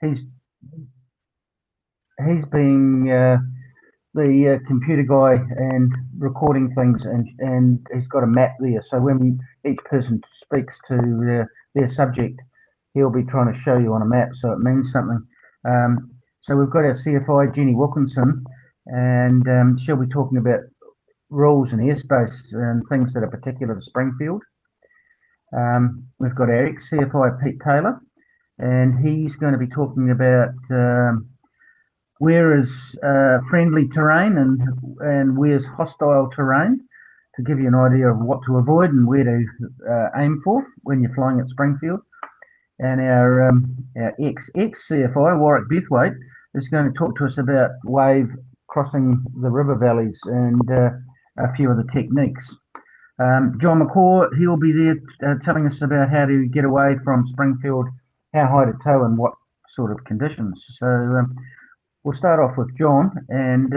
he's he's being the computer guy and recording things, and he's got a map there. So when each person speaks to their subject, he'll be trying to show you on a map, so it means something. So we've got our CFI, Jenny Wilkinson, and she'll be talking about rules and airspace and things that are particular to Springfield. We've got our ex-CFI, Pete Taylor, and he's going to be talking about where is friendly terrain and where's hostile terrain, to give you an idea of what to avoid and where to aim for when you're flying at Springfield. And our ex-CFI, Warrick Bethwaite, is going to talk to us about wave crossing the river valleys and a few of the techniques. John McCaw, he'll be there telling us about how to get away from Springfield, how high to tow and what sort of conditions. So we'll start off with John, and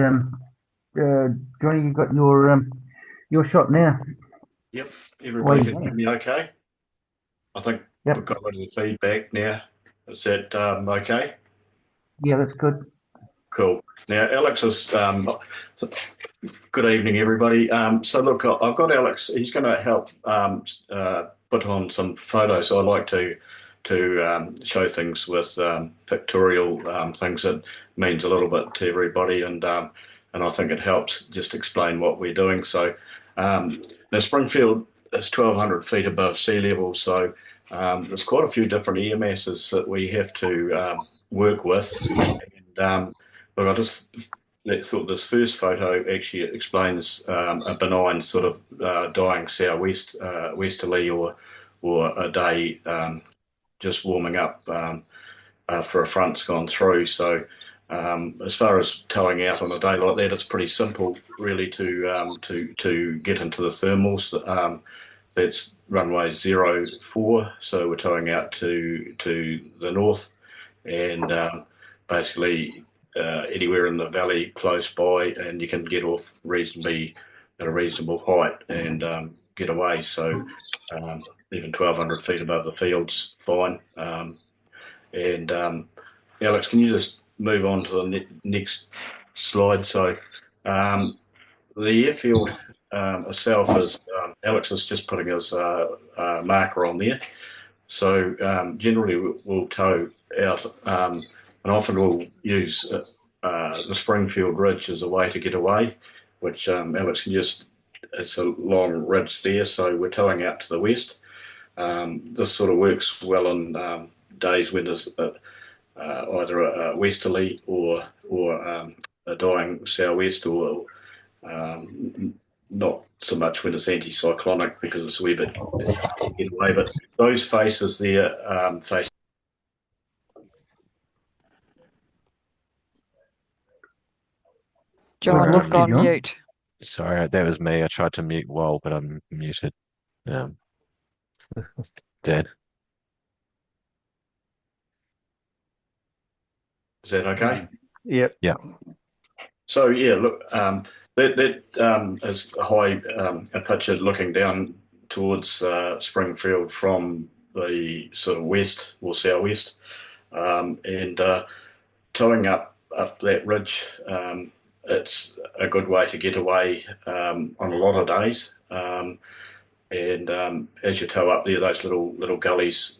Johnny, you've got your shot now. Yep, everybody can hear me okay? I think we've got a lot of the feedback now. Is that okay? Yeah, that's good. Cool. Now, Alex is, good evening, everybody. So look, I've got Alex, he's going to help put on some photos. I like to show things with pictorial things that means a little bit to everybody, and I think it helps just explain what we're doing. So now Springfield is 1,200 feet above sea level, so there's quite a few different air masses that we have to work with. And but I just thought this first photo actually explains a benign sort of dying southwest westerly or a day just warming up after a front's gone through. So as far as towing out on a day like that, it's pretty simple really to get into the thermals. That's runway 04, so we're towing out to the north, and basically anywhere in the valley close by, and you can get off reasonably at a reasonable height and get away. So even 1,200 feet above the field's fine. And Alex, can you just move on to the next slide? So the airfield itself is, Alex is just putting his marker on there. So generally we'll tow out, and often we'll use the Springfield Ridge as a way to get away, which Alex can just, it's a long ridge there, so we're towing out to the west. This sort of works well on days when there's either a westerly or a dying southwest, or not so much when it's anticyclonic because it's a wee bit get away. But those faces there face. John, you've gone mute. Sorry, that was me. I tried to mute while, but I'm muted. Dead. Is that okay? Yep. Yeah. So yeah, look, that is a high a picture looking down towards Springfield from the sort of west or southwest, and towing up that ridge. It's a good way to get away on a lot of days. And as you tow up there, those little gullies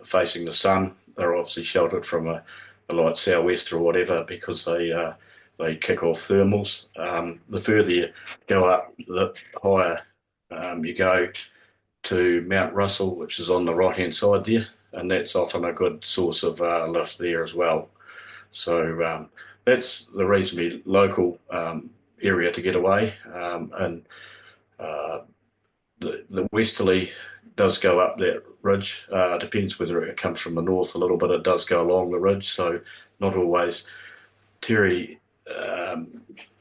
facing the sun, they're obviously sheltered from a light southwest or whatever, because they kick off thermals. The further you go up, the higher you go to Mount Russell, which is on the right-hand side there, and that's often a good source of lift there as well. So that's the reasonably local area to get away, and the westerly does go up that ridge. Depends whether it comes from the north a little bit. It does go along the ridge, so not always. Terry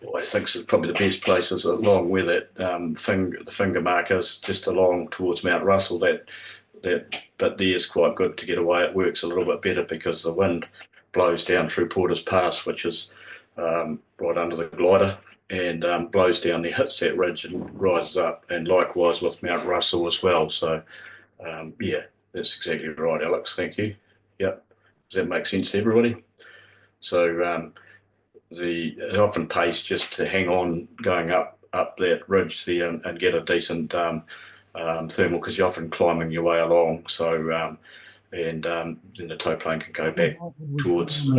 always thinks it's probably the best place is along where that the finger mark is, just along towards Mount Russell. That bit there is quite good to get away. It works a little bit better because the wind blows down through Porter's Pass, which is right under the glider, and blows down there, hits that ridge and rises up, and likewise with Mount Russell as well. So yeah, that's exactly right, Alex. Thank you. Yep. Does that make sense to everybody? So it often pays just to hang on going up that ridge there and get a decent thermal, because you're often climbing your way along. So and then the tow plane can go back towards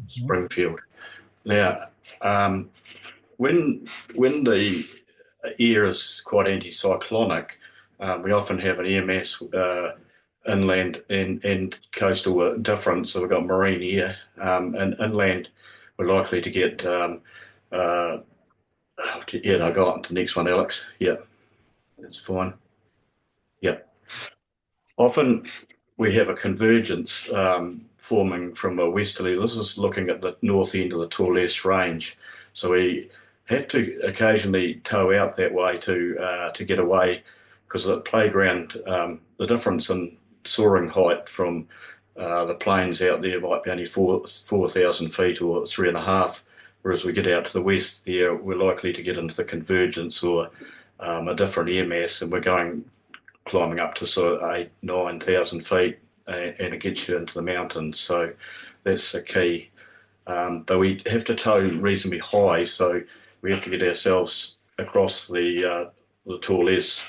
Springfield. Now, when the air is quite anticyclonic, we often have an air mass inland and coastal different. So we've got marine air, and inland we're likely to get. Yeah, I got the next one, Alex. Yeah, that's fine. Yeah, often we have a convergence forming from a westerly. This is looking at the north end of the Torlesse range, so we have to occasionally tow out that way to get away, because the playground, the difference in soaring height from the plains out there might be only 4,000 feet or 3.5, whereas we get out to the west there, we're likely to get into the convergence or a different air mass, and we're climbing up to sort of 8,000 to 9,000 feet, and it gets you into the mountains. So that's the key. But we have to tow reasonably high, so we have to get ourselves across the Torlesse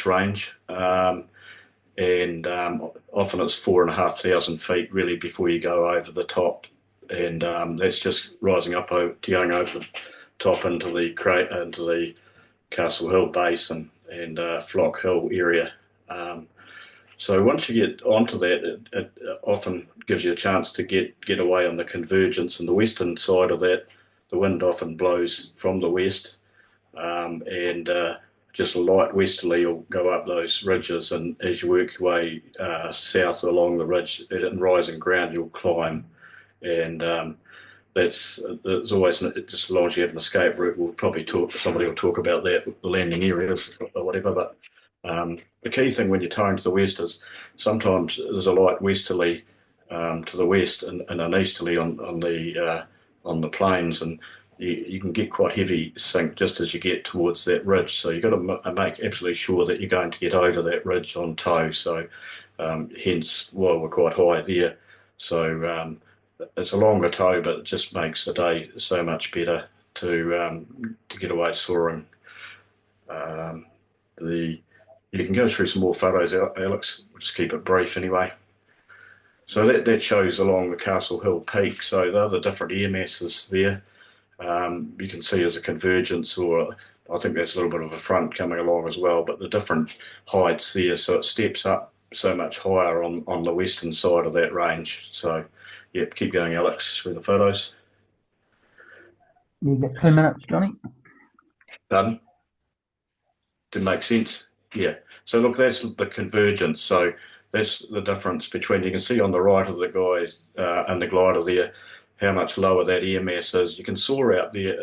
range, and often it's 4,500 feet really before you go over the top, and that's just rising up, going over the top into the Castle Hill Basin and Flock Hill area. So once you get onto that, it often gives you a chance to get away on the convergence. And the western side of that, the wind often blows from the west, and just a light westerly will go up those ridges. And as you work your way south along the ridge in rising ground, you'll climb. And it's always, just as long as you have an escape route, somebody will talk about that, the landing areas or whatever. But the key thing when you're towing to the west is sometimes there's a light westerly to the west and an easterly on the plains, and you can get quite heavy sink just as you get towards that ridge. So you've got to make absolutely sure that you're going to get over that ridge on tow. So hence why we're quite high there. So it's a longer tow, but it just makes the day so much better to get away soaring. You can go through some more photos, Alex. We'll just keep it brief anyway. So that shows along the Castle Hill peak. So they're the different air masses there. You can see as a convergence, or I think there's a little bit of a front coming along as well, but the different heights there. So it steps up so much higher on the western side of that range. So, yeah, keep going, Alex, through the photos. You get 2 minutes, Johnny. Pardon? Did it make sense? Yeah. So look, that's the convergence. So that's the difference between, you can see on the right of the guys and the glider there, how much lower that air mass is. You can soar out there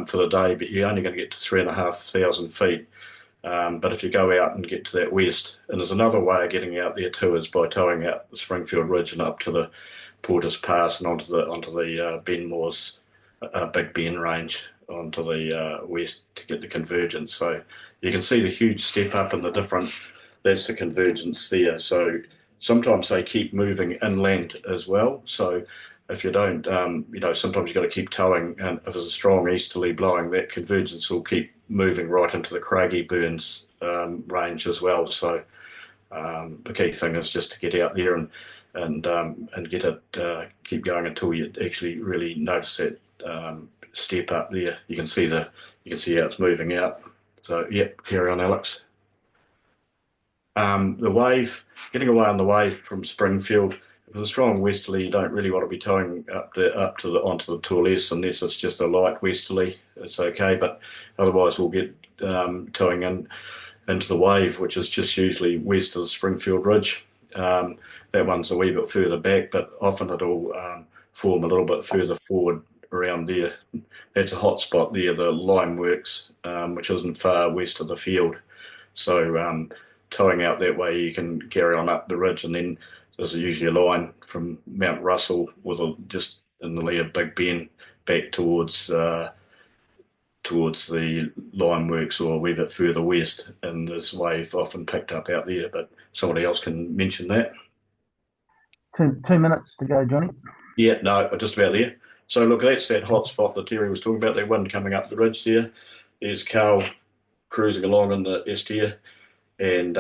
for the day, but you're only going to get to 3,500 feet. But if you go out and get to that west, and there's another way of getting out there too, is by towing out the Springfield Ridge and up to the Porter's Pass and onto the Benmore's Big Ben range onto the west to get the convergence. So you can see the huge step up in the different, that's the convergence there. So sometimes they keep moving inland as well. So if you don't, sometimes you've got to keep towing, and if there's a strong easterly blowing, that convergence will keep moving right into the Craigieburn range as well. So the key thing is just to get out there and get it, keep going until you actually really notice that step up there. You can see how it's moving out. So yeah, carry on, Alex. The wave, getting away on the wave from Springfield. If it's a strong westerly, you don't really want to be towing onto the Torlesse unless it's just a light westerly. It's okay, but otherwise we'll get towing into the wave, which is just usually west of the Springfield Ridge. That one's a wee bit further back, but often it'll form a little bit further forward around there. That's a hot spot there, the lime works, which isn't far west of the field. So towing out that way, you can carry on up the ridge, and then there's usually a line from Mount Russell with just in the lee of Big Ben back towards the lime works, or a wee bit further west, and this wave often picked up out there, but somebody else can mention that. Two minutes to go, Johnny. Yeah, no, just about there. So look, that's that hot spot that Terry was talking about, that one coming up the ridge there. There's Carl cruising along in the estier, and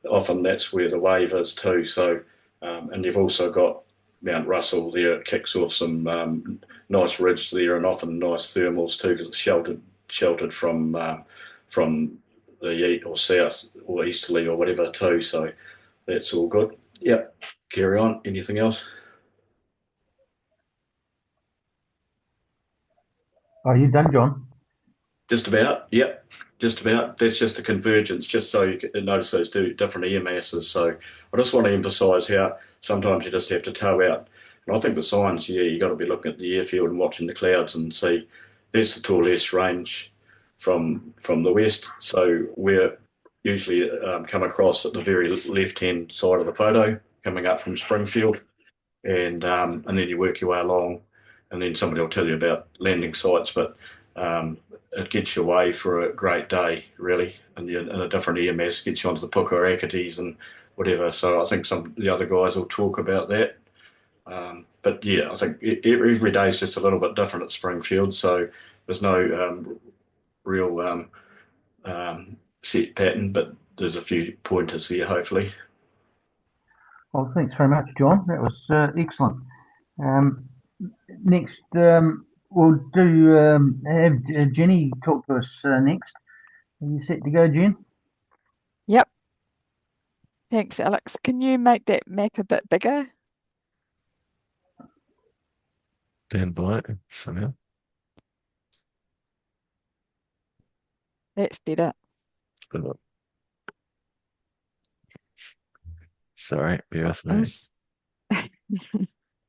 often that's where the wave is too. So, and you've also got Mount Russell there. It kicks off some nice ridge there, and often nice thermals too, because it's sheltered from the east or south or easterly or whatever too. So that's all good. Yep. Carry on. Anything else? Are you done, John? Just about, yep, just about. That's just the convergence, just so you can notice those two different air masses. So I just want to emphasise how sometimes you just have to tow out. And I think with signs, yeah, you got to be looking at the airfield and watching the clouds and see there's the Torlesse range from the west. So we're usually come across at the very left-hand side of the photo, coming up from Springfield, and then you work your way along, and then somebody will tell you about landing sites, but it gets you away for a great day, really, and a different EMS gets you onto the Puka and whatever. So I think some of the other guys will talk about that. But yeah, I think every day is just a little bit different at Springfield, so there's no real set pattern, but there's a few pointers here, hopefully. Well, thanks very much, John. That was excellent. Next, we'll have Jenny talk to us next. Are you set to go, Jen? Yep. Thanks, Alex. Can you make that map a bit bigger? Stand by somehow. That's better. Sorry, bear with me.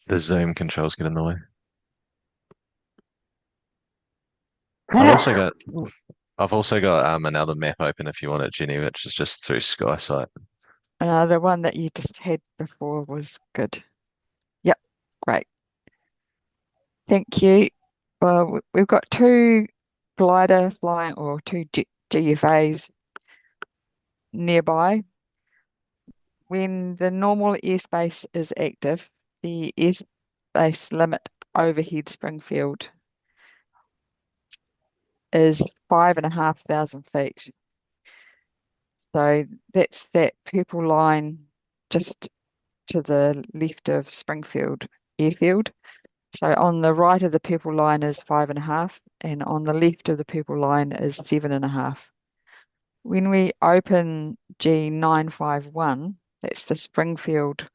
The Zoom controls get in the way. I've also got another map open if you want it, Jenny, which is just through SkySight. The one that you just had before was good. Yep, great. Thank you. Well, we've got two glider flying, or two GFAs nearby. When the normal airspace is active, the airspace limit overhead Springfield is 5,500 feet. So that's that purple line just to the left of Springfield Airfield. So on the right of the purple line is 5.5, and on the left of the purple line is 7.5. When we open G951, that's the Springfield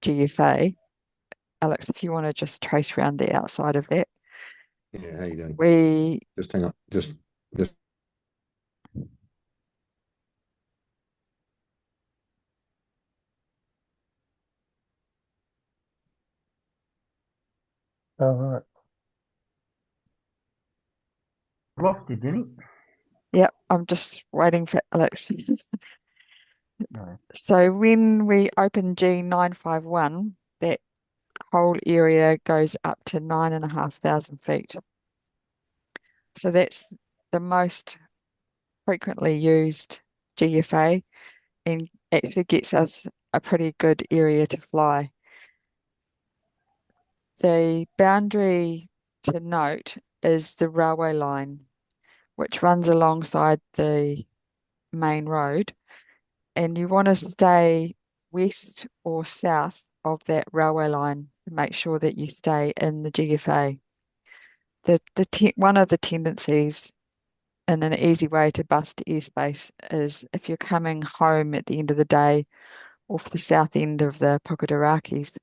GFA. Alex, if you want to just trace around the outside of that. Yeah, how you doing? We Just hang on. Just All right. Lost you, Jenny. Yep, I'm just waiting for Alex. No. So when we open G951, that whole area goes up to 9,500 feet. So that's the most frequently used GFA and actually gets us a pretty good area to fly. The boundary to note is the railway line, which runs alongside the main road, and you want to stay west or south of that railway line to make sure that you stay in the GFA. One of the tendencies and an easy way to bust airspace is if you're coming home at the end of the day off the south end of the Pokotarakis,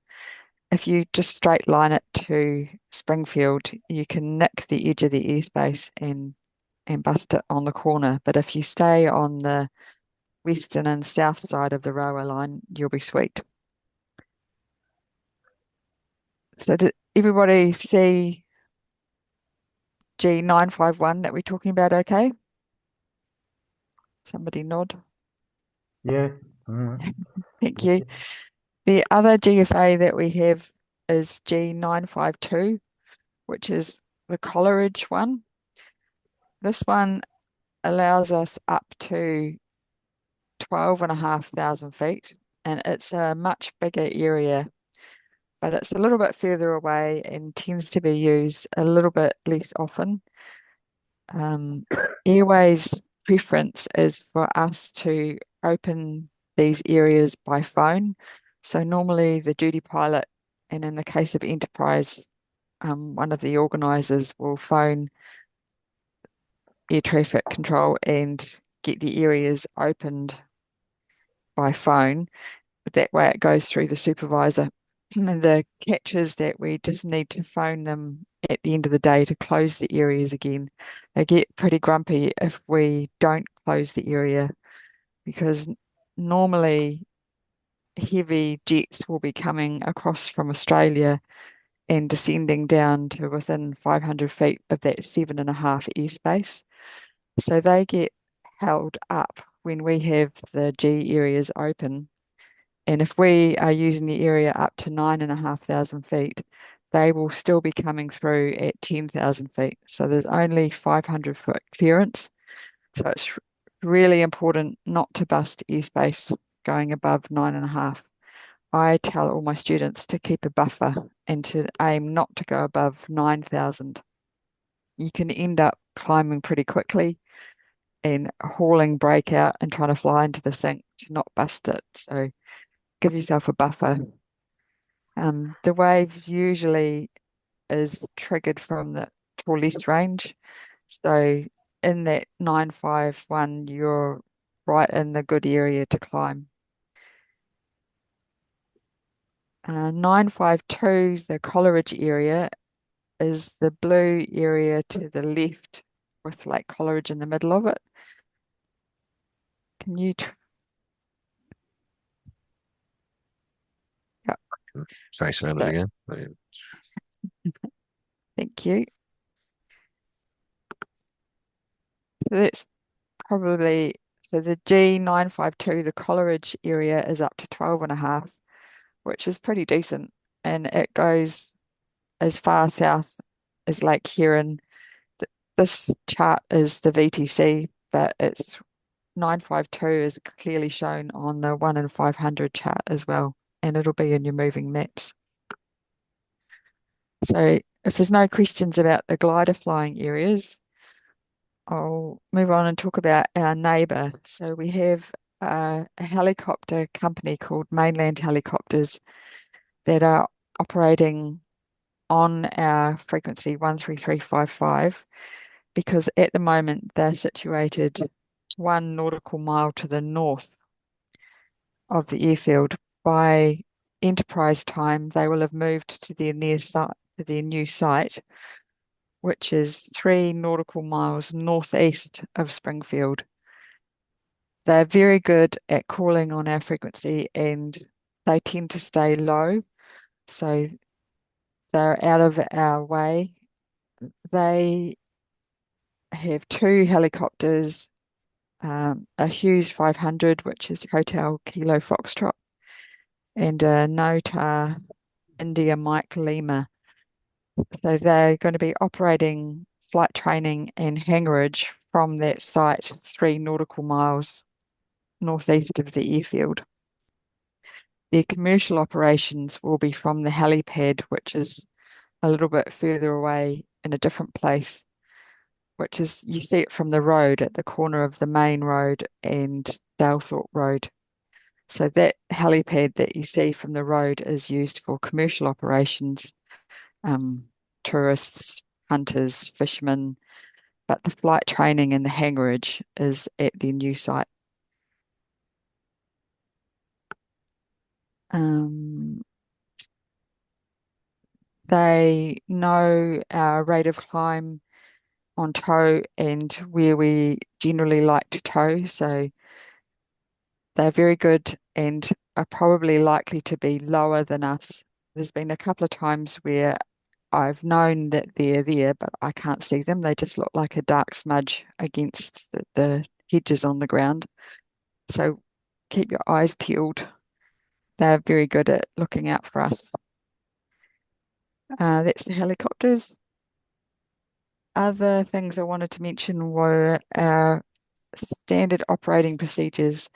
if you just straight line it to Springfield, you can nick the edge of the airspace and bust it on the corner. But if you stay on the western and south side of the railway line, you'll be sweet. So did everybody see G951 that we're talking about okay? Somebody nod. Yeah. All right. Thank you. The other GFA that we have is G952, which is the Coleridge one. This one allows us up to 12,500 feet, and it's a much bigger area. but it's a little bit further away and tends to be used a little bit less often. Airways preference is for us to open these areas by phone. So normally the duty pilot, and in the case of Enterprise, one of the organisers will phone air traffic control and get the areas opened by phone. But that way it goes through the supervisor. And the catch is that we just need to phone them at the end of the day to close the areas again. They get pretty grumpy if we don't close the area, because normally heavy jets will be coming across from Australia and descending down to within 500 feet of that 7.5 airspace. So they get held up when we have the G areas open. And if we are using the area up to 9,500 feet, they will still be coming through at 10,000 feet. So there's only 500-foot clearance. So it's really important not to bust airspace going above 9.5. I tell all my students to keep a buffer and to aim not to go above 9,000. You can end up climbing pretty quickly and hauling brake out and trying to fly into the sink to not bust it. So give yourself a buffer. The wave usually is triggered from the Torlesse range. So in that 951, you're right in the good area to climb. 952, the Coleridge area, is the blue area to the left with Lake Coleridge in the middle of it. Can you... Yep. Face around it again. Thank you. So that's probably, so the G952, the Coleridge area, is up to 12.5, which is pretty decent. And it goes as far south as Lake Huron. This chart is the VTC, but it's 952 is clearly shown on the 1 in 500 chart as well, and it'll be in your moving maps. So if there's no questions about the glider flying areas, I'll move on and talk about our neighbour. So we have a helicopter company called Mainland Helicopters that are operating on our frequency 13355, because at the moment they're situated 1 nautical mile to the north of the airfield. By Enterprise time, they will have moved to their new site, which is 3 nautical miles northeast of Springfield. They're very good at calling on our frequency, and they tend to stay low, so they're out of our way. They have 2 helicopters, a Hughes 500, which is Hotel Kilo Foxtrot, and a Notar India Mike Lima. So they're going to be operating flight training and hangarage from that site 3 nautical miles northeast of the airfield. Their commercial operations will be from the helipad, which is a little bit further away in a different place, which is, you see it from the road at the corner of the main road and Dalethorpe Road. So that helipad that you see from the road is used for commercial operations, tourists, hunters, fishermen, but the flight training and the hangarage is at their new site. They know our rate of climb on tow and where we generally like to tow, so they're very good and are probably likely to be lower than us. There's been a couple of times where I've known that they're there, but I can't see them. They just look like a dark smudge against the hedges on the ground. So keep your eyes peeled. They're very good at looking out for us. That's the helicopters. Other things I wanted to mention were our standard operating procedures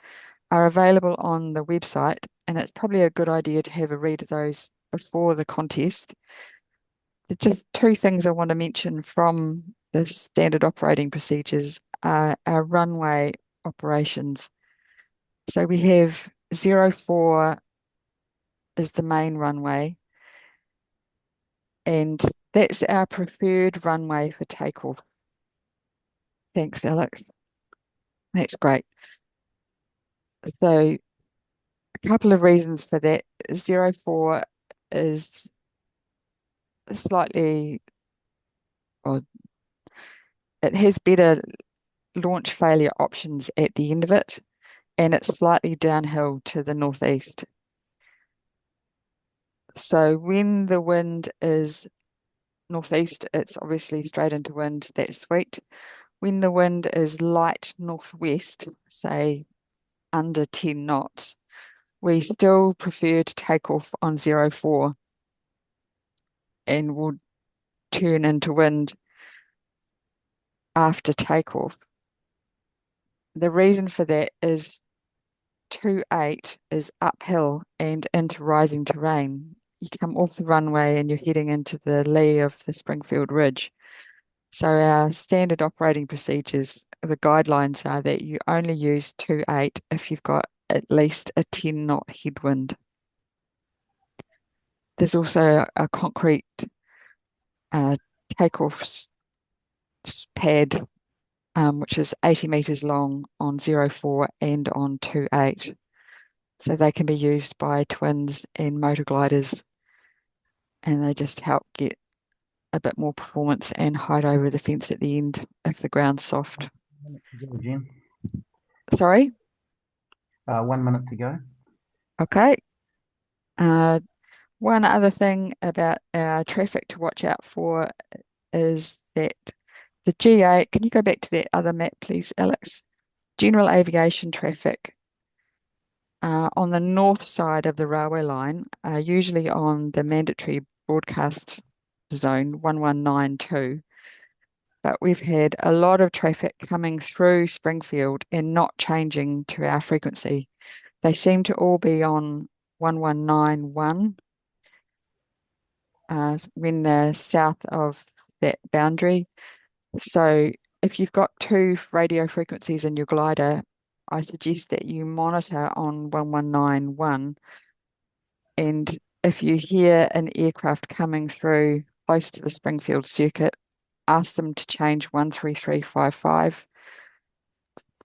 are available on the website, and it's probably a good idea to have a read of those before the contest. There's just two things I want to mention from the standard operating procedures are our runway operations. So we have 04 is the main runway, and that's our preferred runway for takeoff. Thanks, Alex. That's great. So a couple of reasons for that. 04 is slightly, or it has better launch failure options at the end of it, and it's slightly downhill to the northeast. So when the wind is northeast, it's obviously straight into wind, that's sweet. When the wind is light northwest, say under 10 knots, we still prefer to take off on 04 and will turn into wind after takeoff. The reason for that is 28 is uphill and into rising terrain. You come off the runway and you're heading into the lee of the Springfield Ridge. So our standard operating procedures, the guidelines are that you only use 28 if you've got at least a 10 knot headwind. There's also a concrete takeoff pad, which is 80 metres long on 04 and on 28. So they can be used by twins and motor gliders, and they just help get a bit more performance and height over the fence at the end if the ground's soft. 1 minute to go, Jen. Sorry? 1 minute to go. Okay. One other thing about our traffic to watch out for is that the GA, can you go back to that other map, please, Alex? General aviation traffic on the north side of the railway line, usually on the mandatory broadcast zone 1192. But we've had a lot of traffic coming through Springfield and not changing to our frequency. They seem to all be on 1191 when they're south of that boundary. So if you've got two radio frequencies in your glider, I suggest that you monitor on 1191. And if you hear an aircraft coming through close to the Springfield circuit, ask them to change 13355.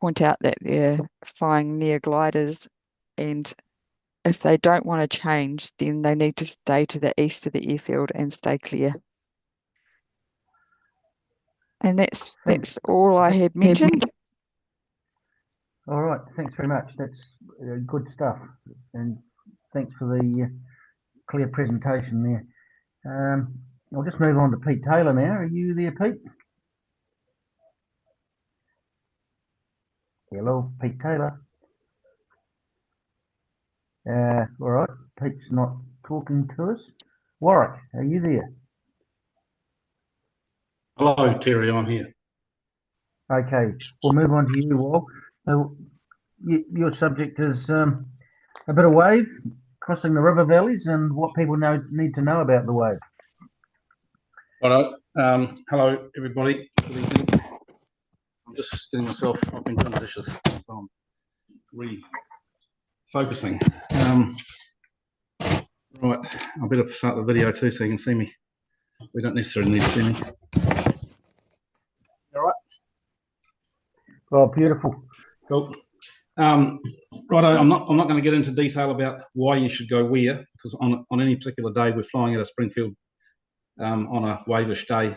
Point out that they're flying near gliders, and if they don't want to change, then they need to stay to the east of the airfield and stay clear. And that's all I had mentioned. All right, thanks very much. That's good stuff, and thanks for the clear presentation there. I'll just move on to Pete Taylor now. Are you there, Pete? Hello, Pete Taylor. All right, Pete's not talking to us. Warrick, are you there? Hello, Terry, I'm here. Okay, we'll move on to you, Wal. Your subject is a bit of wave, crossing the river valleys, and what people need to know about the wave. Hello, everybody. Good evening. I'm just getting myself, I've been doing dishes, so I'm refocusing. Right, I better start the video too so you can see me. We don't necessarily need to see me. All right. Oh, beautiful. Cool. Right, I'm not going to get into detail about why you should go where, because on any particular day we're flying out of Springfield on a wave-ish day.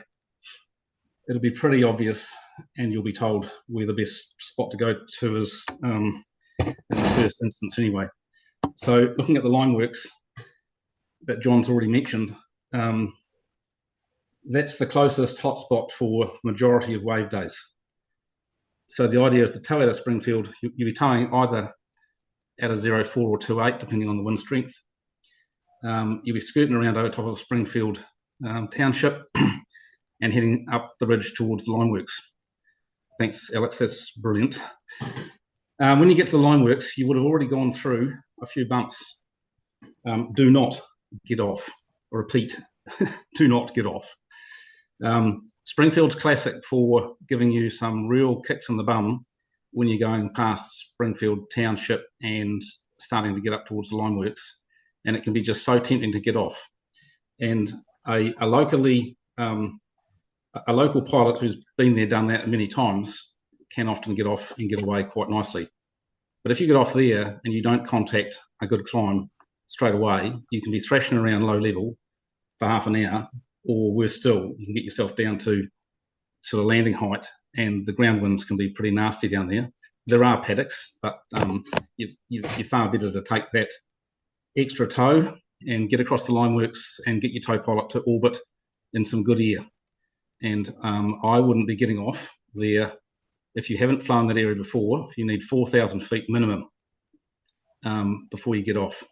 It'll be pretty obvious, and you'll be told where the best spot to go to is in the first instance anyway. So looking at the line works that John's already mentioned, that's the closest hotspot for the majority of wave days. So the idea is to tail out of Springfield, you'll be towing either at a 04 or 28, depending on the wind strength. You'll be scooting around over top of Springfield Township and heading up the ridge towards the lineworks. Thanks, Alex, that's brilliant. When you get to the lineworks, you would have already gone through a few bumps. Do not get off. Repeat, do not get off. Springfield's classic for giving you some real kicks in the bum when you're going past Springfield Township and starting to get up towards the lineworks, and it can be just so tempting to get off. And a local pilot who's been there, done that many times, can often get off and get away quite nicely. But if you get off there and you don't contact a good climb straight away, you can be thrashing around low level for half an hour, or worse still, you can get yourself down to sort of landing height, and the ground winds can be pretty nasty down there. There are paddocks, but you're far better to take that extra tow and get across the lineworks and get your tow pilot to orbit in some good air. And I wouldn't be getting off there. If you haven't flown that area before, you need 4,000 feet minimum before you get off.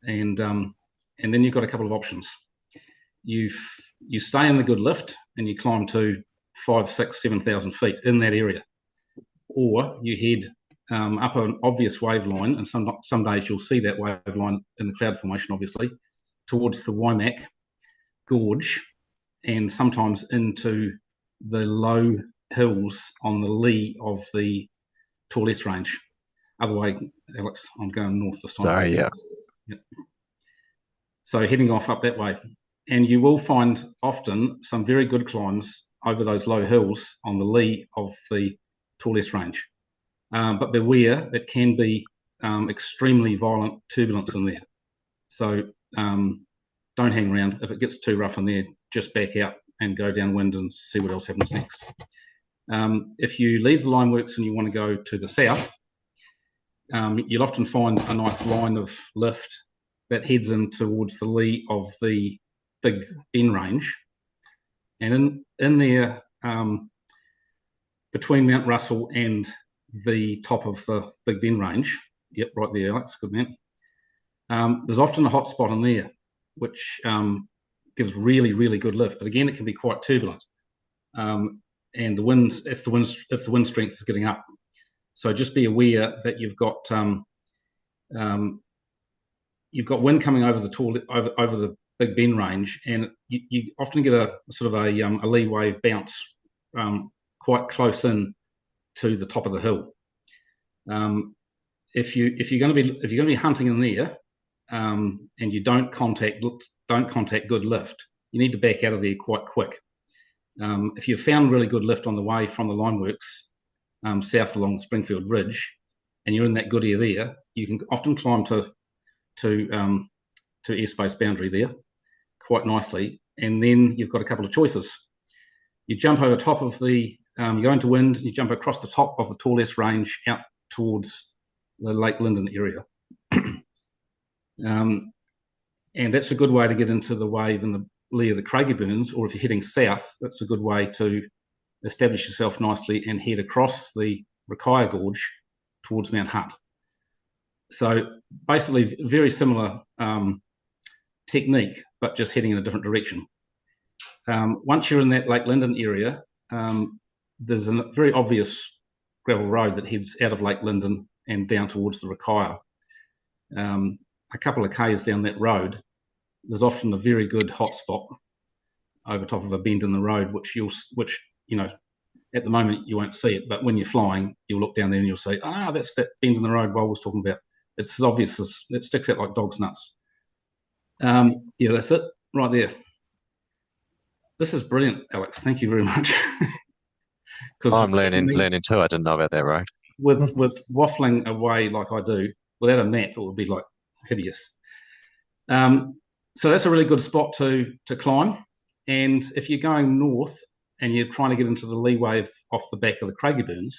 And then you've got a couple of options. You stay in the good lift and you climb to 5,000, 6,000, 7,000 feet in that area, or you head up an obvious wave line, and some days you'll see that wave line in the cloud formation, obviously, towards the Waymack Gorge, and sometimes into the low hills on the lee of the Torlesse range. Other way, Alex, I'm going north this time. Sorry, yeah. Yep. So heading off up that way. And you will find often some very good climbs over those low hills on the lee of the Torlesse range. But beware, it can be extremely violent turbulence in there. So don't hang around. If it gets too rough in there, just back out and go downwind and see what else happens next. If you leave the lineworks and you want to go to the south, you'll often find a nice line of lift that heads in towards the lee of the Big Ben range. And in there, between Mount Russell and the top of the Big Ben range, yep, right there, Alex, good man, there's often a hot spot in there, which gives really, really good lift. But again, it can be quite turbulent. And the winds, if the wind strength is getting up. So just be aware that you've got wind coming over the Big Ben range, and you often get a sort of a lee wave bounce quite close in to the top of the hill. If you're going to be hunting in there, and you don't contact good lift, you need to back out of there quite quick. If you've found really good lift on the way from the lineworks south along the Springfield Ridge, and you're in that good air there, you can often climb to airspace boundary there quite nicely, and then you've got a couple of choices. You jump over top of you go into wind, you jump across the top of the Torlesse range out towards the Lake Linden area. And that's a good way to get into the wave in the lee of the Craigieburns, or if you're heading south, that's a good way to establish yourself nicely and head across the Rakaia Gorge towards Mount Hutt. So basically very similar technique, but just heading in a different direction. Once you're in that Lake Linden area, there's a very obvious gravel road that heads out of Lake Linden and down towards the Rakaia. A couple of k's down that road, there's often a very good hot spot over top of a bend in the road, which you know, at the moment you won't see it, but when you're flying, you'll look down there and you'll say, that's that bend in the road Bob was talking about. It's as obvious as it sticks out like dog's nuts. Yeah, that's it right there. This is brilliant, Alex. Thank you very much. I'm learning too. I didn't know about that road. With waffling away like I do, without a map, it would be like hideous. So that's a really good spot to climb. And if you're going north and you're trying to get into the lee wave off the back of the Craigieburns,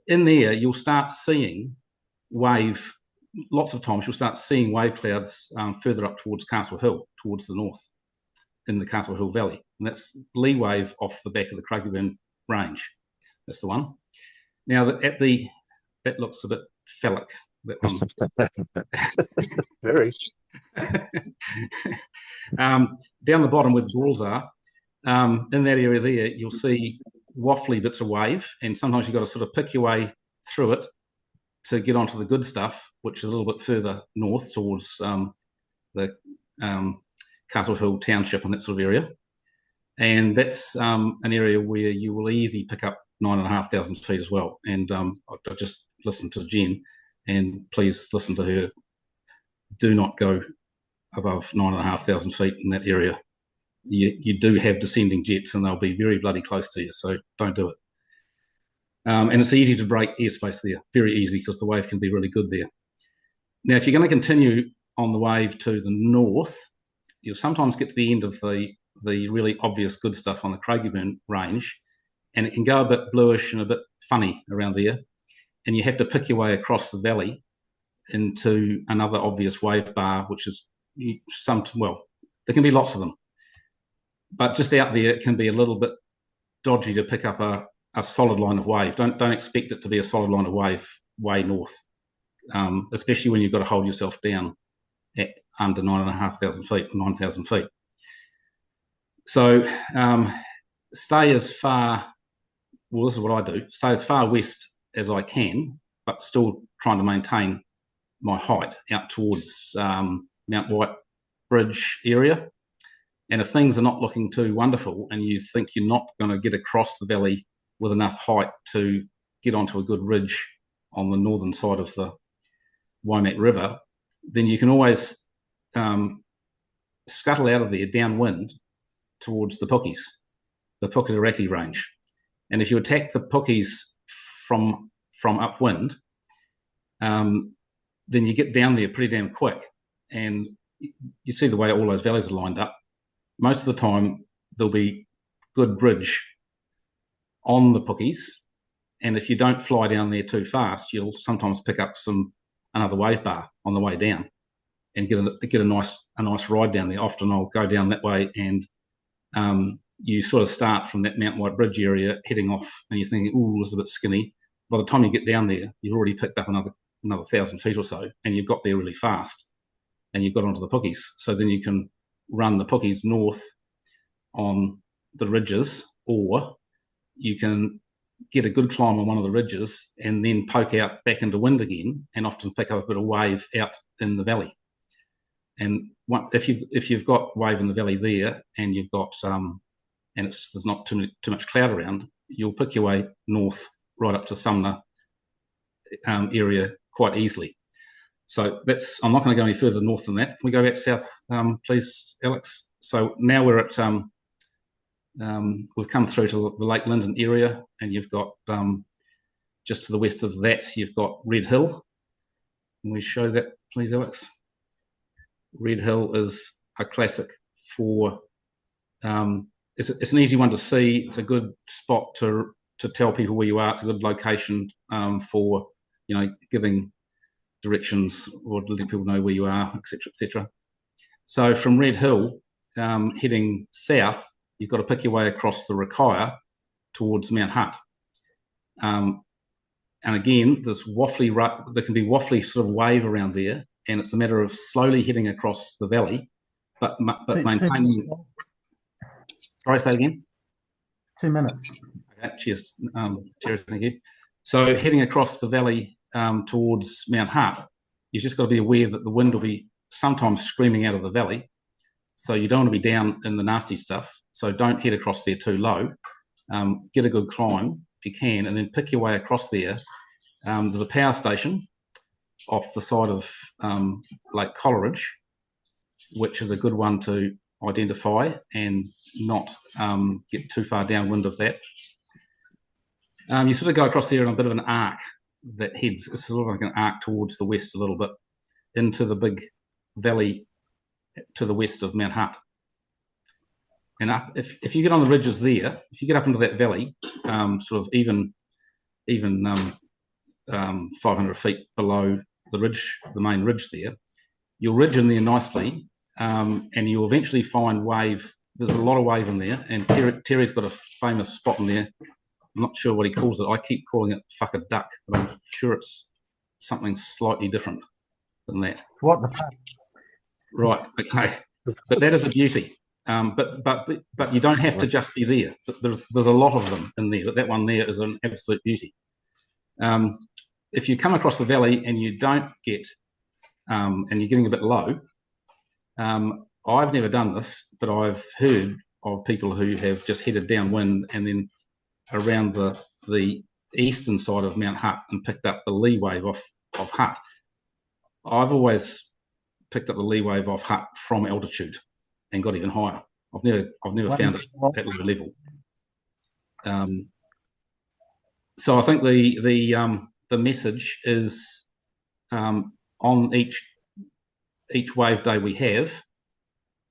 in there you'll start seeing lots of times you'll start seeing wave clouds further up towards Castle Hill, towards the north, in the Castle Hill Valley. And that's lee wave off the back of the Craigieburn range. That's the one. Now, that looks a bit phallic. That one. Very. Down the bottom where the walls are, in that area there, you'll see waffly bits of wave, and sometimes you've got to sort of pick your way through it to get onto the good stuff, which is a little bit further north towards the Castle Hill Township and that sort of area. And that's an area where you will easily pick up 9,500 feet as well. And I just listened to Jen, and please listen to her. Do not go above 9,500 feet in that area. You do have descending jets, and they'll be very bloody close to you, so don't do it. And it's easy to break airspace there, very easy, because the wave can be really good there. Now, if you're going to continue on the wave to the north, you'll sometimes get to the end of the really obvious good stuff on the Craigieburn range, and it can go a bit bluish and a bit funny around there, and you have to pick your way across the valley into another obvious wave bar, which is well, there can be lots of them, but just out there, it can be a little bit dodgy to pick up a solid line of wave. Don't expect it to be a solid line of wave way north, especially when you've got to hold yourself down at under 9,500 feet, 9,000 feet. So stay as far, well, this is what I do, stay as far west as I can, but still trying to maintain my height out towards Mount White Bridge area. And if things are not looking too wonderful and you think you're not going to get across the valley with enough height to get onto a good ridge on the northern side of the Waimak River, then you can always scuttle out of there downwind towards the Pookies, the Puketeraki range. And if you attack the Pookies from upwind, then you get down there pretty damn quick. And you see the way all those valleys are lined up. Most of the time, there'll be good bridge on the Pookies. And if you don't fly down there too fast, you'll sometimes pick up another wave bar on the way down and get a nice ride down there. Often I'll go down that way, and you sort of start from that Mount White Bridge area heading off, and you're thinking, ooh, this is a bit skinny. By the time you get down there, you've already picked up another 1,000 feet or so, and you've got there really fast, and you've got onto the Pookies. So then you can run the Pookies north on the ridges, or you can get a good climb on one of the ridges and then poke out back into wind again, and often pick up a bit of wave out in the valley. And if you've got wave in the valley there, and you've got and there's not too much cloud around, you'll pick your way north right up to Sumner area quite easily. So I'm not going to go any further north than that. Can we go back south, please, Alex? So now we're at we've come through to the Lake Linden area, and you've got just to the west of that, you've got Red Hill. Can we show that, please, Alex? Red Hill is a classic for, it's an easy one to see. It's a good spot to tell people where you are. It's a good location for, giving directions or letting people know where you are, etc., etc. So from Red Hill, heading south, you've got to pick your way across the Rakaia towards Mount Hutt. And again, there can be waffly sort of wave around there, and it's a matter of slowly heading across the valley, but maintaining. Sorry, say again. 2 minutes. Okay, cheers, Terry, thank you. So heading across the valley towards Mount Hutt, you've just got to be aware that the wind will be sometimes screaming out of the valley. So you don't want to be down in the nasty stuff. So don't head across there too low. Get a good climb if you can, and then pick your way across there. There's a power station off the side of Lake Coleridge, which is a good one to identify and not get too far downwind of that. You sort of go across there in a bit of an arc that heads, it's sort of like an arc towards the west a little bit, into the big valley to the west of Mount Hutt. And up, if you get on the ridges there, if you get up into that valley, sort of even 500 feet below the ridge, the main ridge there, you'll ridge in there nicely, and you'll eventually find wave. There's a lot of wave in there, and Terry's got a famous spot in there. I'm not sure what he calls it. I keep calling it fuck a duck, but I'm sure it's something slightly different than that. What the fuck? Right, okay. But that is a beauty. But you don't have to just be there. There's a lot of them in there, but that one there is an absolute beauty. If you come across the valley and you don't get, and you're getting a bit low, I've never done this, but I've heard of people who have just headed downwind and then around the eastern side of Mount Hutt and picked up the lee wave off of Hutt. I've always picked up the lee wave off Hutt from altitude and got even higher. I've never found it at low level. So I think the message is on each wave day we have,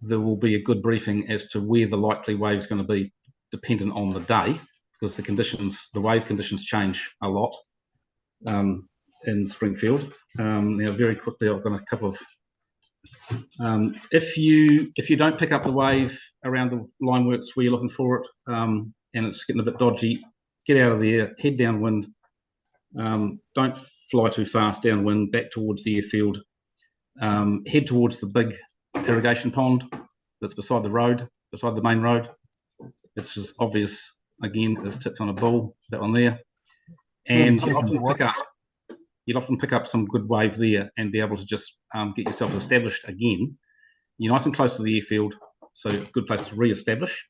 there will be a good briefing as to where the likely wave is going to be, dependent on the day, because the wave conditions change a lot in Springfield. Now, very quickly, I've got a couple of. If you don't pick up the wave around the line works where you're looking for it, and it's getting a bit dodgy, get out of there, head downwind. Don't fly too fast downwind, back towards the airfield. Head towards the big irrigation pond that's beside the road, beside the main road. It's just obvious, again, there's tits on a bull, that one there. And you'll often pick up some good wave there and be able to just get yourself established again. You're nice and close to the airfield, so good place to re-establish.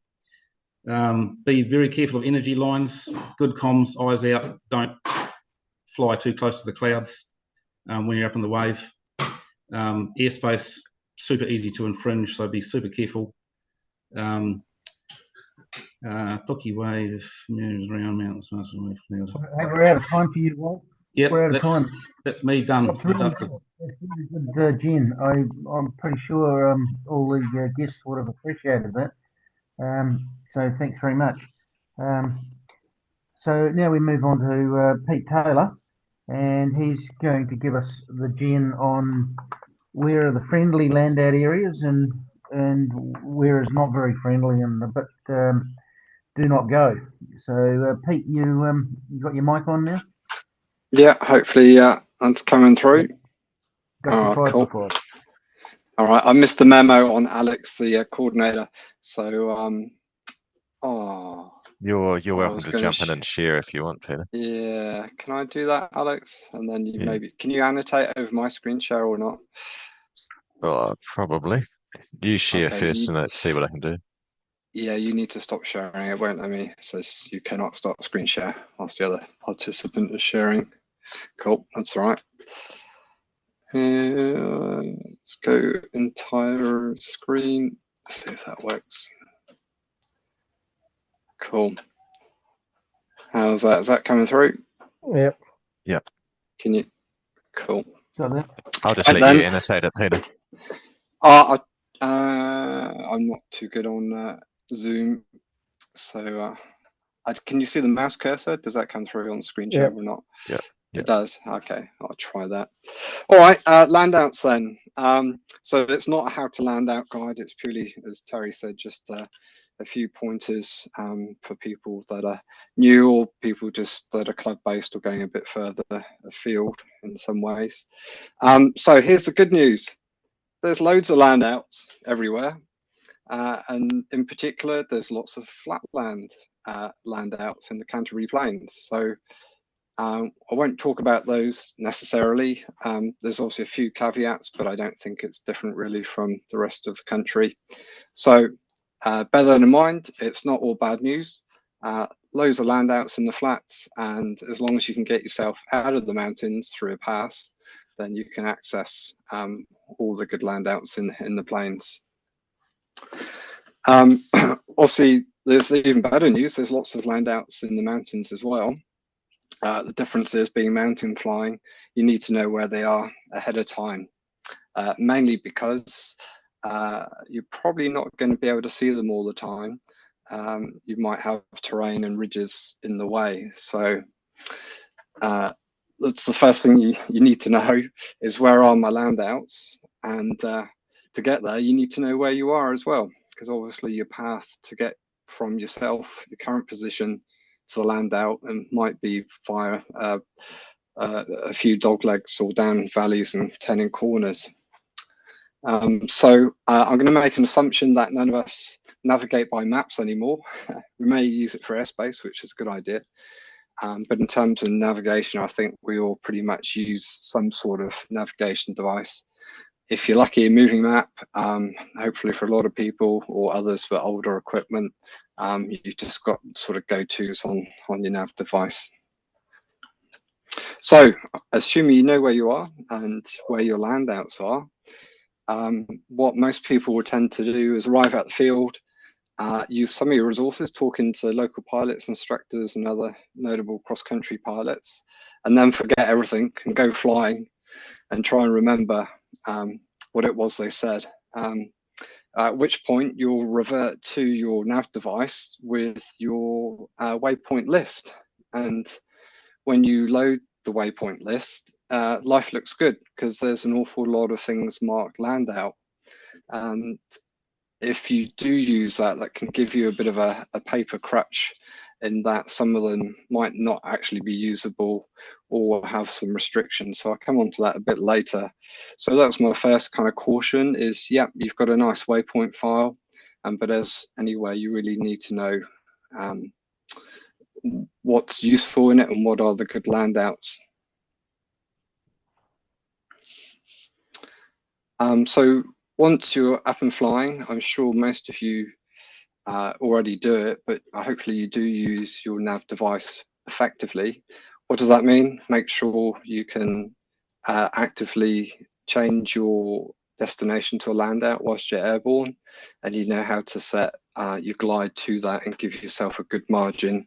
Be very careful of energy lines, good comms, eyes out, don't fly too close to the clouds when you're up in the wave. Airspace, super easy to infringe, so be super careful. Bookie wave, moves around mountains. We're out of time for you, Walt. Yeah, we're out of time. That's me done. That's really good, Jen. I'm pretty sure all the guests would have appreciated that. So thanks very much. So now we move on to Pete Taylor, and he's going to give us the Jen on where are the friendly landout areas and where is not very friendly and a bit do not go. So Pete, you got your mic on now? Yeah, hopefully that's coming through. Cool. All right, I missed the memo on Alex, the coordinator. So, you're welcome to jump in and share if you want, Peter. Yeah, can I do that, Alex? And then can you annotate over my screen share or not? Oh, probably. You share first and let's see what I can do. Yeah, you need to stop sharing. It won't let me. It says you cannot start screen share whilst the other participant is sharing. Cool, that's all right. Let's go entire screen. Let's see if that works. Cool. How's that? Is that coming through? Yep. Yep. Can you? Cool. I'll just let you annotate it, Peter. I'm not too good on Zoom, so can you see the mouse cursor? Does that come through on the screen share or not? Yeah. It does. Okay, I'll try that. All right, landouts then. So it's not a how to land out guide. It's purely, as Terry said, just a few pointers for people that are new or people just that are club based or going a bit further afield in some ways. So here's the good news. There's loads of landouts everywhere. And in particular, there's lots of flatland landouts in the Canterbury Plains. So I won't talk about those necessarily. There's obviously a few caveats, but I don't think it's different really from the rest of the country. So bear that in mind, it's not all bad news. Loads of landouts in the flats, and as long as you can get yourself out of the mountains through a pass, then you can access all the good landouts in the plains. Obviously, there's even better news. There's lots of landouts in the mountains as well. The difference is being mountain flying, you need to know where they are ahead of time, mainly because you're probably not going to be able to see them all the time. You might have terrain and ridges in the way. So that's the first thing you need to know is where are my landouts, and to get there you need to know where you are as well, because obviously your path to get from yourself, your current position, to the landout and might be via a few dog legs or down valleys and turning corners. So I'm going to make an assumption that none of us navigate by maps anymore. We may use it for airspace, which is a good idea. But in terms of navigation, I think we all pretty much use some sort of navigation device. if you're lucky, a moving map, hopefully for a lot of people or others for older equipment, you've just got sort of go-tos on your nav device. So assuming you know where you are and where your landouts are, what most people will tend to do is arrive at the field, use some of your resources, talking to local pilots, instructors and other notable cross-country pilots, and then forget everything and go flying and try and remember what it was they said. At which point you'll revert to your nav device with your waypoint list. And when you load the waypoint list, life looks good because there's an awful lot of things marked Landout. And if you do use that, that can give you a bit of a paper crutch in that some of them might not actually be usable or have some restrictions. So I'll come on to that a bit later. So that's my first kind of caution is, yeah, you've got a nice waypoint file, but as anyway, you really need to know what's useful in it and what are the good landouts. So once you're up and flying, I'm sure most of you already do it, but hopefully you do use your nav device effectively. What does that mean? Make sure you can actively change your destination to a landout whilst you're airborne, and you know how to set your glide to that and give yourself a good margin,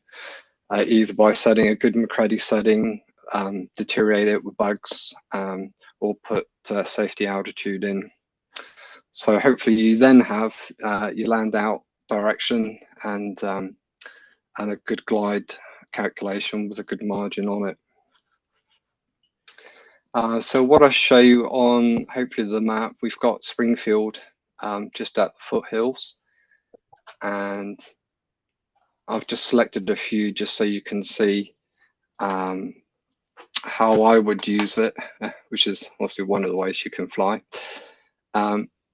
either by setting a good McCready setting, deteriorate it with bugs, or put safety altitude in. So hopefully you then have your landout direction and a good glide calculation with a good margin on it. So what I show you on hopefully the map, we've got Springfield just at the foothills, and I've just selected a few just so you can see how I would use it, which is obviously one of the ways you can fly.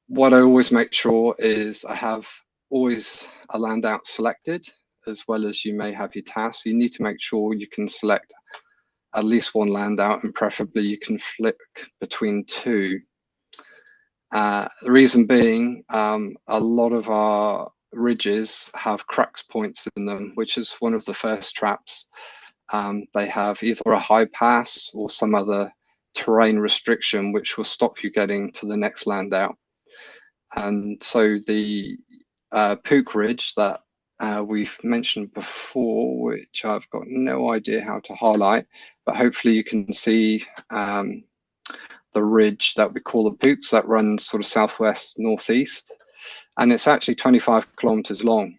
What I always make sure is I have always a landout selected, as well as you may have your tasks. You need to make sure you can select at least one landout, and preferably you can flick between two. The reason being, a lot of our ridges have crux points in them, which is one of the first traps. They have either a high pass or some other terrain restriction which will stop you getting to the next landout. And so the Pook Ridge that we've mentioned before, which I've got no idea how to highlight, but hopefully you can see the ridge that we call the Pooks that runs sort of southwest northeast, and it's actually 25 kilometers long,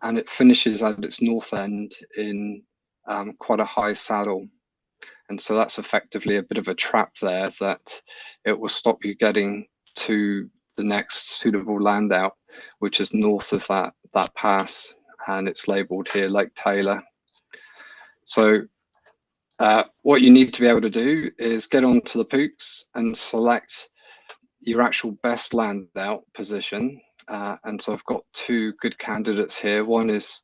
and it finishes at its north end in quite a high saddle. And so that's effectively a bit of a trap there that it will stop you getting to the next suitable landout, which is north of that pass, and it's labeled here Lake Taylor. So what you need to be able to do is get onto the Pooks and select your actual best landout position. And so I've got two good candidates here. One is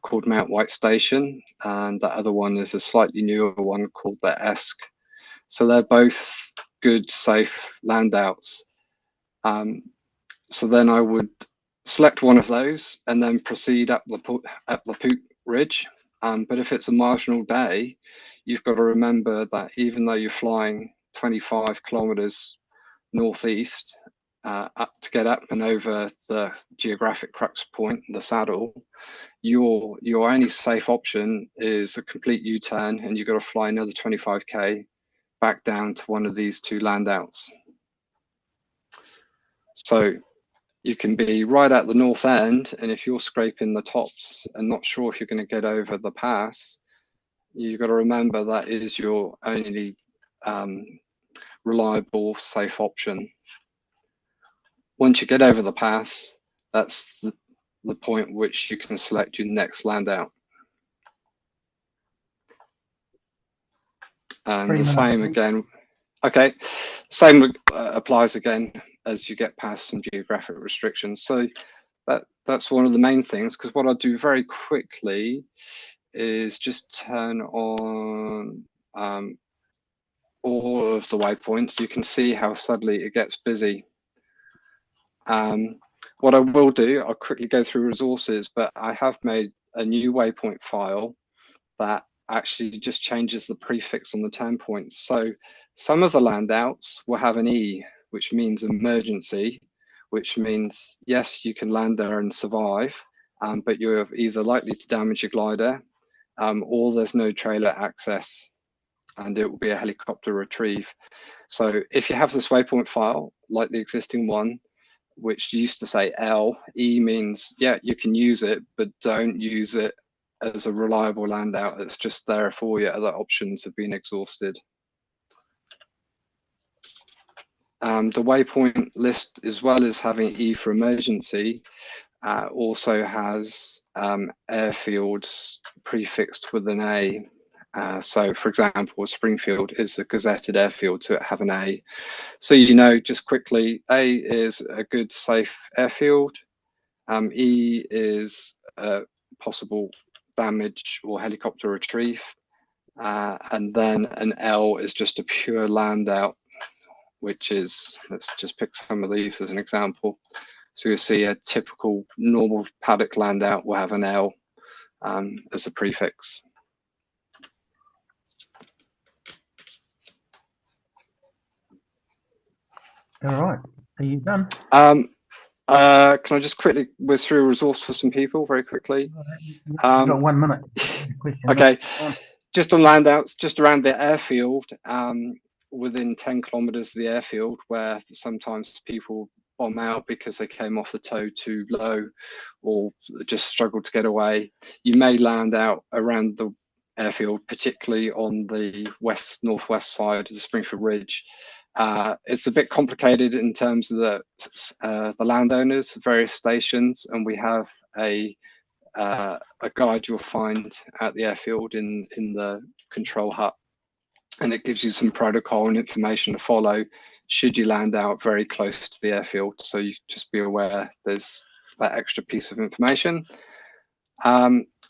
called Mount White Station, and the other one is a slightly newer one called the Esk. So they're both good, safe landouts. So then I would select one of those and then proceed up the Pook Ridge. But if it's a marginal day, you've got to remember that even though you're flying 25 kilometers northeast to get up and over the geographic crux point, the saddle, your only safe option is a complete U-turn, and you've got to fly another 25k back down to one of these two landouts. So you can be right at the north end, and if you're scraping the tops and not sure if you're going to get over the pass, you've got to remember that is your only reliable, safe option. Once you get over the pass, that's the point which you can select your next landout. And the same again. Okay, same applies again as you get past some geographic restrictions. So that's one of the main things, because what I'll do very quickly is just turn on all of the waypoints, you can see how suddenly it gets busy. What I will do, I'll quickly go through resources, but I have made a new waypoint file that actually just changes the prefix on the turn points. So some of the landouts will have an E, which means emergency, which means, yes, you can land there and survive, but you're either likely to damage your glider or there's no trailer access and it will be a helicopter retrieve. So if you have this waypoint file, like the existing one, which used to say L, E means, yeah, you can use it, but don't use it as a reliable landout. It's just there for you. Other options have been exhausted. The waypoint list, as well as having E for emergency, also has airfields prefixed with an A. So, for example, Springfield is a gazetted airfield, so it have an A. So, you know, just quickly, A is a good, safe airfield. E is possible damage or helicopter retrieve. And then an L is just a pure landout, which is, let's just pick some of these as an example. So you'll see a typical normal paddock landout will have an L as a prefix. All right. Are you done? Can I just quickly whiz through a resource for some people very quickly? You've got 1 minute. Question. Okay. Just on landouts, just around the airfield, within 10 kilometers of the airfield, where sometimes people bomb out because they came off the tow too low or just struggled to get away. You may land out around the airfield, particularly on the northwest side of the Springfield Ridge. It's a bit complicated in terms of the landowners, various stations, and we have a guide you'll find at the airfield in the control hut, and it gives you some protocol and information to follow should you land out very close to the airfield. So you just be aware there's that extra piece of information.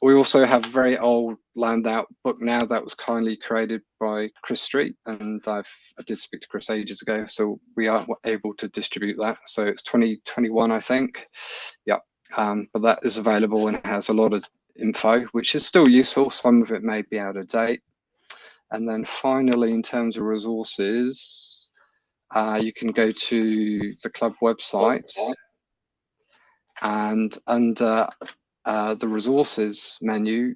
We also have a very old landout book now that was kindly created by Chris Street, and I did speak to Chris ages ago, so we are able to distribute that. So it's 2021, I think. Yeah, but that is available and has a lot of info, which is still useful. Some of it may be out of date. And then finally, in terms of resources, you can go to the club website, and under the resources menu,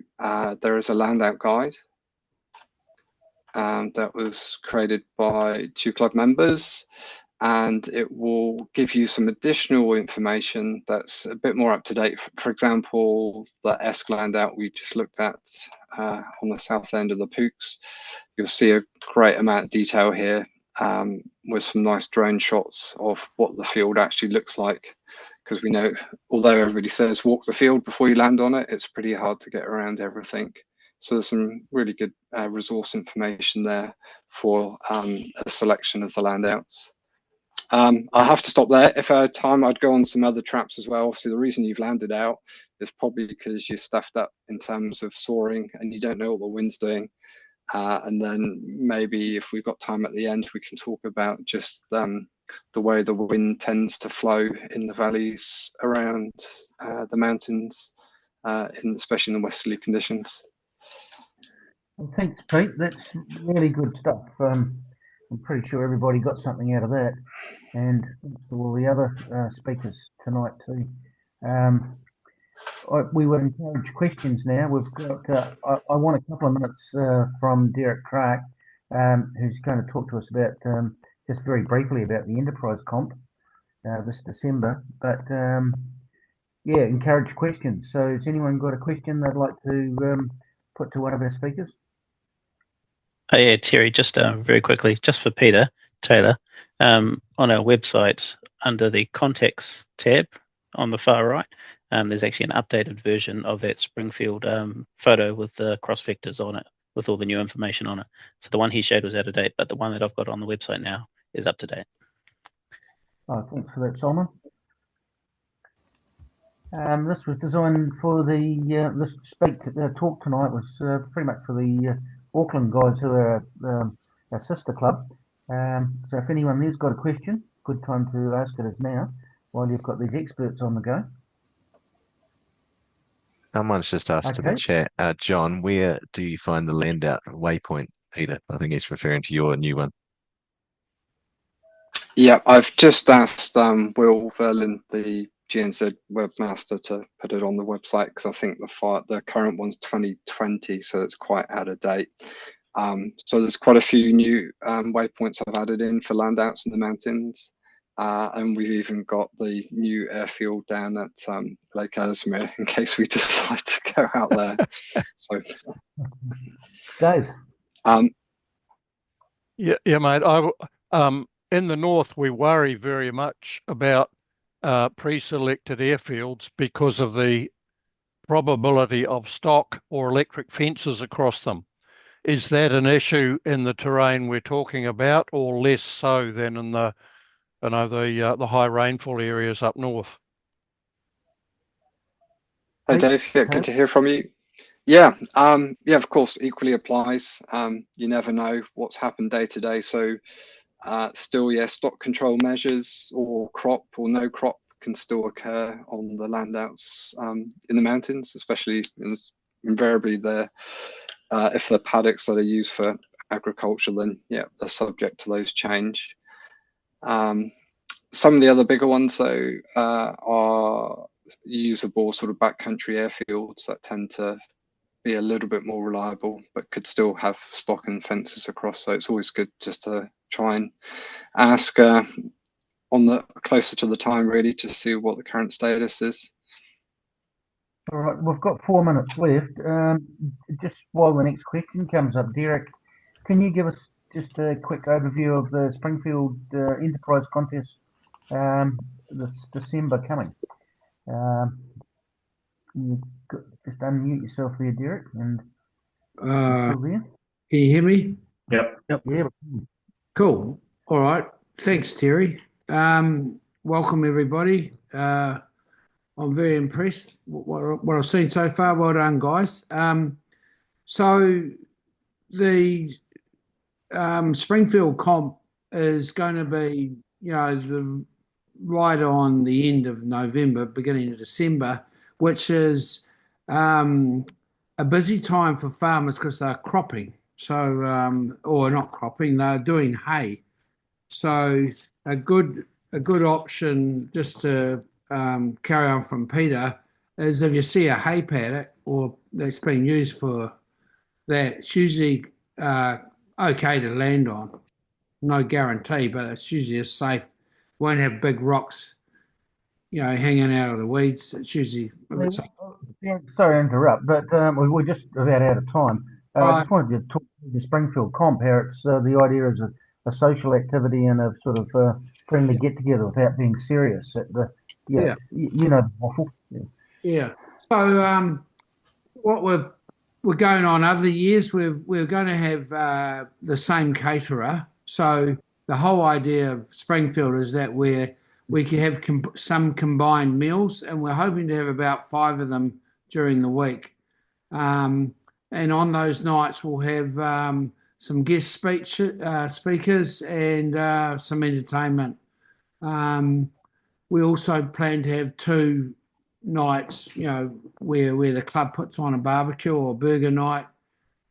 there is a landout guide that was created by 2 club members, and it will give you some additional information that's a bit more up to date. For example, the Esk landout we just looked at on the south end of the Pooks, you'll see a great amount of detail here with some nice drone shots of what the field actually looks like. Because we know, although everybody says walk the field before you land on it, it's pretty hard to get around everything. So there's some really good resource information there for a selection of the landouts. I have to stop there. If I had time, I'd go on some other traps as well. So the reason you've landed out is probably because you're stuffed up in terms of soaring and you don't know what the wind's doing. And then maybe if we've got time at the end, we can talk about just the way the wind tends to flow in the valleys around the mountains, especially in the westerly conditions. Well, thanks, Pete. That's really good stuff. I'm pretty sure everybody got something out of that, and for all the other speakers tonight too. We would encourage questions now. We've got, I want a couple of minutes from Derek Clark, who's going to talk to us about, just very briefly, about the Enterprise Comp this December. But yeah, encourage questions. So has anyone got a question they'd like to put to one of our speakers? Oh, yeah, Terry, just very quickly, just for Peter Taylor, on our website, under the Contacts tab on the far right, there's actually an updated version of that Springfield photo with the cross vectors on it, with all the new information on it. So the one he showed was out of date, but the one that I've got on the website now is up to date. Oh, thanks for that, Solomon. This was designed for the this talk tonight was pretty much for the Auckland guys who are our sister club. So if anyone there's got a question, good time to ask it is now, while you've got these experts on the go. Someone's just asked in the chat, John, where do you find the Landout waypoint, Peter? I think he's referring to your new one. Yeah, I've just asked Will Verlin, the GNZ webmaster, to put it on the website, because I think the current one's 2020, so it's quite out of date. So there's quite a few new waypoints I've added in for landouts in the mountains. And we've even got the new airfield down at Lake Ellesmere in case we decide to go out there. So, Dave. Yeah, mate. In the north, we worry very much about pre-selected airfields because of the probability of stock or electric fences across them. Is that an issue in the terrain we're talking about, or less so than in the high rainfall areas up north? Hey Dave, yeah, good to hear from you. Yeah, of course, equally applies. You never know what's happened day to day, so still, yeah, stock control measures or crop or no crop can still occur on the landouts in the mountains, especially invariably if the paddocks that are used for agriculture, then yeah, they're subject to those change. Some of the other bigger ones though are usable sort of backcountry airfields that tend to be a little bit more reliable, but could still have stock and fences across. So it's always good just to try and ask on the closer to the time, really, to see what the current status is. All right, we've got 4 minutes left. Just while the next question comes up, Derek, can you give us just a quick overview of the Springfield Enterprise Contest this December coming? Just unmute yourself there, Derek, and still there? Can you hear me? Yep. Yeah. Cool. All right. Thanks, Terry. Welcome, everybody. I'm very impressed what I've seen so far. Well done, guys. So the Springfield comp is going to be, right on the end of November, beginning of December, which is a busy time for farmers because they're cropping. So, or not cropping, they're doing hay. So a good option, just to carry on from Peter, is if you see a hay paddock or that's being used for that, it's usually okay to land on. No guarantee, but it's usually a safe. Won't have big rocks, hanging out of the weeds. It's usually. Yeah, sorry to interrupt, but we're just about out of time. I just wanted to talk to the Springfield comp, how it's the idea is a social activity and a sort of friendly get together without being serious. The waffle. Yeah. So what we're going on other years, we're going to have the same caterer. So the whole idea of Springfield is that we can have some combined meals, and we're hoping to have about 5 of them during the week. And on those nights, we'll have some guest speakers and some entertainment. We also plan to have 2 nights, where the club puts on a barbecue or burger night,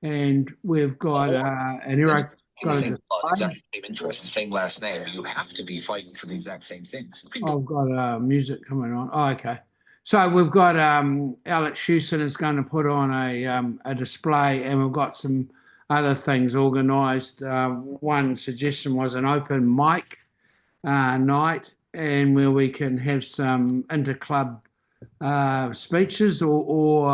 and we've got an Iraq. Same exact same interest, the same last name. You have to be fighting for the exact same things. I've got music coming on. Oh, okay. So we've got Alex Hewson is going to put on a display, and we've got some other things organised. One suggestion was an open mic night, and where we can have some inter-club speeches, or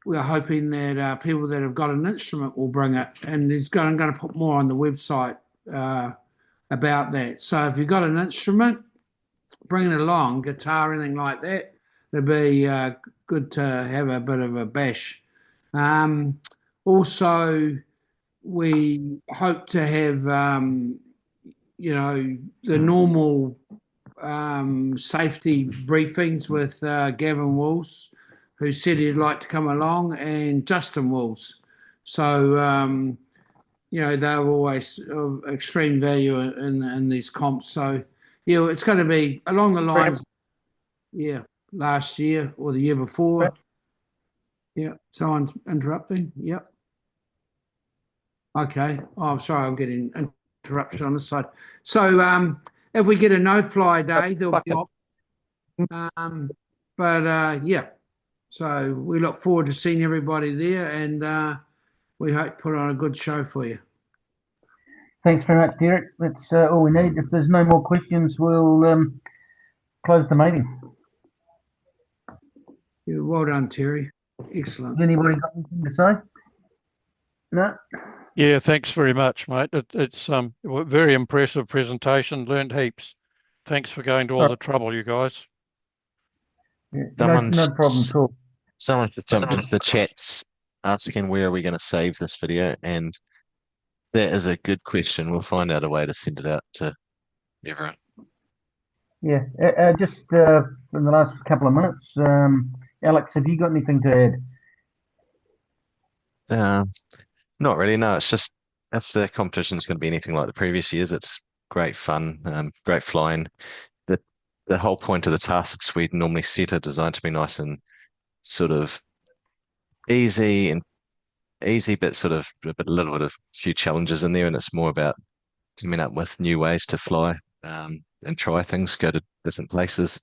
we're hoping that people that have got an instrument will bring it, and I'm going to put more on the website about that. So if you've got an instrument, bring it along, guitar, anything like that. It'd be good to have a bit of a bash. Also, we hope to have, the normal safety briefings with Gavin Wills, who said he'd like to come along, and Justin Wills. So they're always of extreme value in these comps. So, yeah, it's going to be along the lines, last year or the year before. Yeah, someone's interrupting. Yep. Okay. Oh, I'm sorry, I'm getting interruption on this side. So, if we get a no-fly day, there'll be yeah. So we look forward to seeing everybody there, and we hope to put on a good show for you. Thanks very much, Derek. That's all we need. If there's no more questions, we'll close the meeting. Yeah, well done, Terry. Excellent. Has anybody got anything to say? No? Yeah, thanks very much, mate. It's a very impressive presentation. Learned heaps. Thanks for going to all the trouble, you guys. Yeah, no problem at all. Someone just jumped into the chats asking where are we going to save this video, and that is a good question. We'll find out a way to send it out to everyone. Yeah, just in the last couple of minutes, Alex, have you got anything to add? Not really, no. It's just if the competition is going to be anything like the previous years, it's great fun, great flying. The whole point of the tasks we normally set are designed to be nice and sort of easy, but sort of a little bit of a few challenges in there, and it's more about coming up with new ways to fly and try things, go to different places,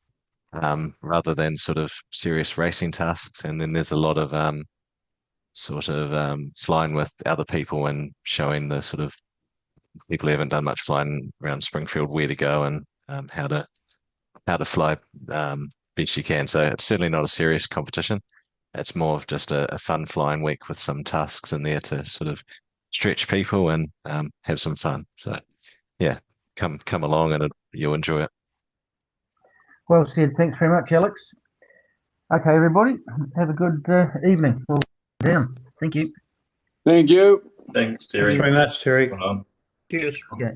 rather than sort of serious racing tasks. And then there's a lot of flying with other people and showing the sort of people who haven't done much flying around Springfield where to go and how to fly best you can. So it's certainly not a serious competition. It's more of just a fun flying week with some tasks in there to sort of stretch people and have some fun. So yeah, come along and you'll enjoy it. Well said. Thanks very much, Alex. Okay, everybody, have a good evening. We'll down. Thank you. Thank you. Thanks, Terry. Thanks very much, Terry. Well done. Cheers. Okay.